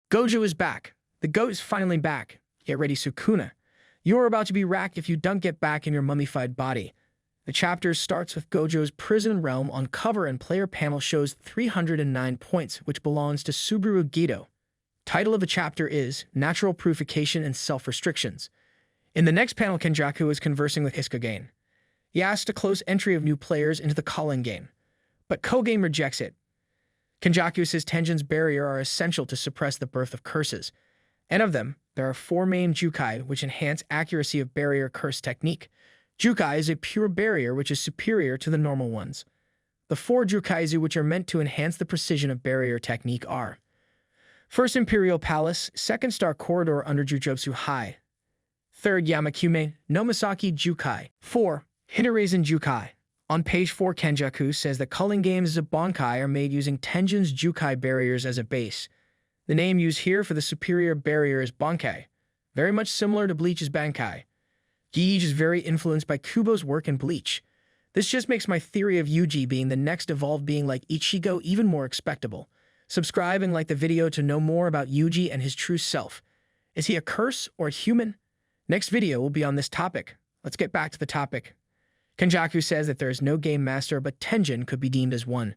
Gojo is back. The goat is finally back. Get ready, Sukuna. You're about to be racked if you don't get back in your mummified body. The chapter starts with Gojo's prison realm on cover and player panel shows 309 points, which belongs to Subaru Gedo. Title of the chapter is Natural Purification and Self-Restrictions. In the next panel, Kenjaku is conversing with Hisogen. He asks to close entry of new players into the calling game, but Kogame rejects it. Kenjaku says Tenjin's barrier are essential to suppress the birth of curses, and of them, there are 4 main Jukai which enhance accuracy of barrier curse technique. Jukai is a pure barrier which is superior to the normal ones. The 4 Jukaizu which are meant to enhance the precision of barrier technique are: First, Imperial Palace, Second Star Corridor under Jujutsu High. Third, Yamakume, Nomisaki Jukai. 4. Hinarezen Jukai. On page 4, Kenjaku says that culling games of Bankai are made using Tenjin's Jukai barriers as a base. The name used here for the superior barrier is Bankai, very much similar to Bleach's Bankai. Yuji is very influenced by Kubo's work in Bleach. This just makes my theory of Yuji being the next evolved being like Ichigo even more expectable. Subscribe and like the video to know more about Yuji and his true self. Is he a curse or a human? Next video will be on this topic. Let's get back to the topic. Kenjaku says that there is no game master, but Tenjin could be deemed as one.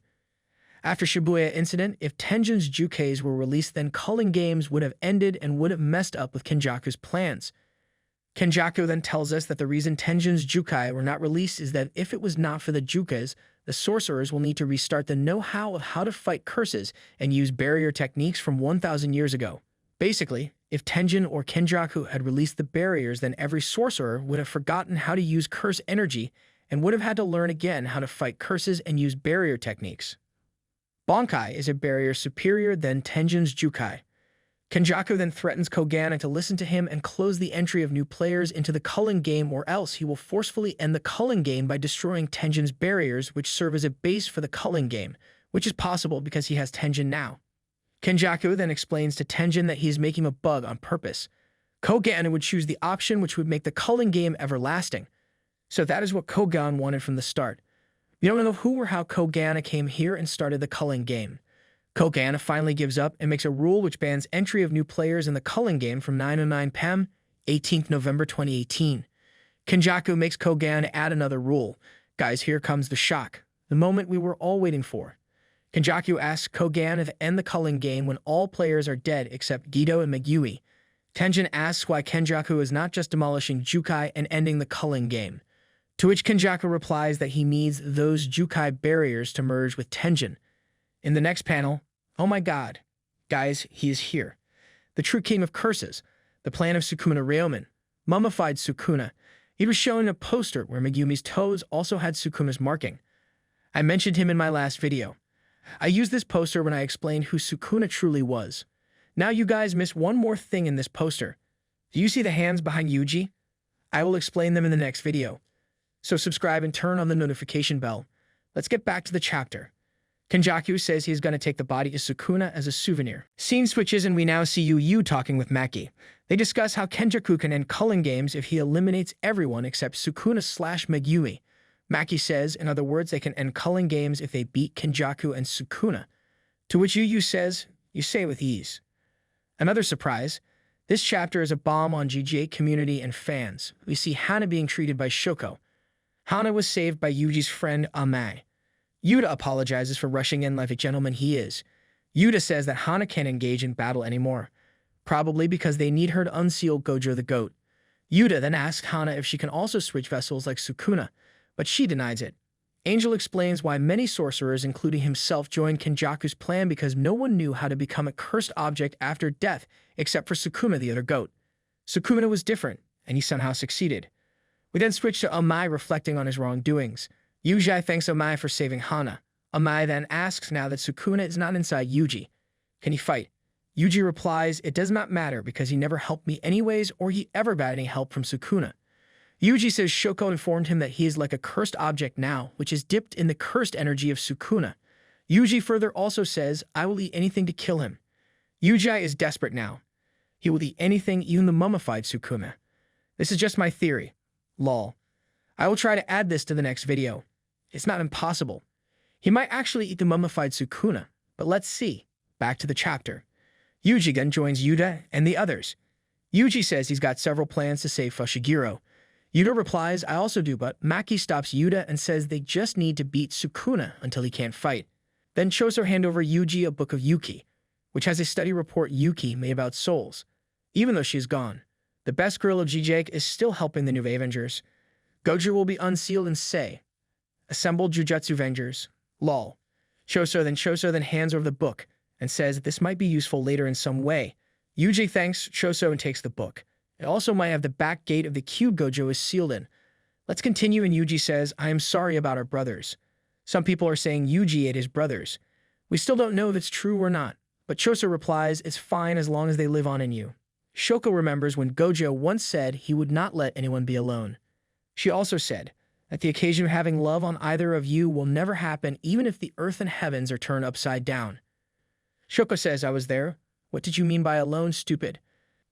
After Shibuya incident, if Tenjin's Jukais were released, then culling games would have ended and would have messed up with Kenjaku's plans. Kenjaku then tells us that the reason Tenjin's Jukai were not released is that if it was not for the Jukais, the sorcerers will need to restart the know-how of how to fight curses and use barrier techniques from 1,000 years ago. Basically, if Tenjin or Kenjaku had released the barriers, then every sorcerer would have forgotten how to use curse energy and would have had to learn again how to fight curses and use barrier techniques. Bankai is a barrier superior than Tenjin's Jukai. Kenjaku then threatens Kogana to listen to him and close the entry of new players into the culling game, or else he will forcefully end the culling game by destroying Tenjin's barriers, which serve as a base for the culling game, which is possible because he has Tenjin now. Kenjaku then explains to Tenjin that he is making a bug on purpose. Kogana would choose the option which would make the culling game everlasting. So that is what Kogana wanted from the start. We don't know who or how Kogana came here and started the culling game. Kogana finally gives up and makes a rule which bans entry of new players in the culling game from 9:09 p.m., 18th November 2018. Kenjaku makes Kogana add another rule. Guys, here comes the shock, the moment we were all waiting for. Kenjaku asks Kogana to end the culling game when all players are dead except Gedo and Megumi. Tenjin asks why Kenjaku is not just demolishing Jukai and ending the culling game. To which Kenjaku replies that he needs those Jukai barriers to merge with Tenjin. In the next panel, oh my god, guys, he is here. The true king of curses, the plan of Sukuna Ryomen, mummified Sukuna. He was shown in a poster where Megumi's toes also had Sukuna's marking. I mentioned him in my last video. I used this poster when I explained who Sukuna truly was. Now you guys miss one more thing in this poster. Do you see the hands behind Yuji? I will explain them in the next video. So subscribe and turn on the notification bell. Let's get back to the chapter. Kenjaku says he's going to take the body to Sukuna as a souvenir. Scene switches and we now see Yu talking with Maki. They discuss how Kenjaku can end culling games if he eliminates everyone except Sukuna/Megumi. Maki says, in other words, they can end culling games if they beat Kenjaku and Sukuna. To which Yu says, you say with ease. Another surprise, this chapter is a bomb on GGA community and fans. We see Hana being treated by Shoko. Hana was saved by Yuji's friend Amai. Yuta apologizes for rushing in like a gentleman he is. Yuta says that Hana can't engage in battle anymore, probably because they need her to unseal Gojo the goat. Yuta then asks Hana if she can also switch vessels like Sukuna, but she denies it. Angel explains why many sorcerers, including himself, joined Kenjaku's plan because no one knew how to become a cursed object after death except for Sukuna the other goat. Sukuna was different, and he somehow succeeded. We then switch to Amai reflecting on his wrongdoings. Yuji thanks Amai for saving Hana. Amai then asks now that Sukuna is not inside Yuji. Can he fight? Yuji replies, it does not matter because he never helped me anyways or he ever got any help from Sukuna. Yuji says Shoko informed him that he is like a cursed object now, which is dipped in the cursed energy of Sukuna. Yuji further also says, I will eat anything to kill him. Yuji is desperate now. He will eat anything, even the mummified Sukuna. This is just my theory. Lol. I will try to add this to the next video. It's not impossible. He might actually eat the mummified Sukuna, but let's see. Back to the chapter. Yuji then joins Yuta and the others. Yuji says he's got several plans to save Fushiguro. Yuta replies, I also do, but Maki stops Yuta and says they just need to beat Sukuna until he can't fight. Then Choso hand over Yuji a book of Yuki, which has a study report Yuki made about souls. Even though she is gone, the best girl of Jijake is still helping the new Avengers. Gojo will be unsealed and say, assemble Jujutsu Avengers. Lol. Choso then hands over the book and says this might be useful later in some way. Yuji thanks Choso and takes the book. It also might have the back gate of the cube Gojo is sealed in. Let's continue, and Yuji says, I am sorry about our brothers. Some people are saying Yuji ate his brothers. We still don't know if it's true or not, but Choso replies, it's fine as long as they live on in you. Shoko remembers when Gojo once said he would not let anyone be alone. She also said that the occasion of having love on either of you will never happen even if the earth and heavens are turned upside down. Shoko says, I was there. What did you mean by alone, stupid?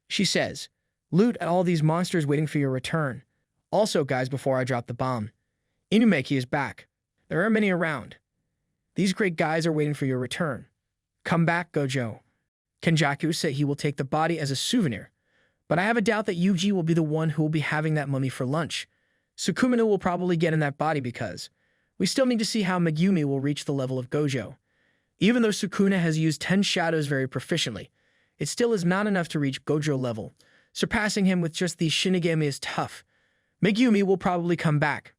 She says, loot at all these monsters waiting for your return. Also, guys, before I drop the bomb, Inumeki is back. There are many around. These great guys are waiting for your return. Come back, Gojo. Kenjaku said he will take the body as a souvenir, but I have a doubt that Yuji will be the one who will be having that mummy for lunch. Sukuna will probably get in that body because we still need to see how Megumi will reach the level of Gojo. Even though Sukuna has used 10 shadows very proficiently, it still is not enough to reach Gojo level. Surpassing him with just these Shinigami is tough. Megumi will probably come back,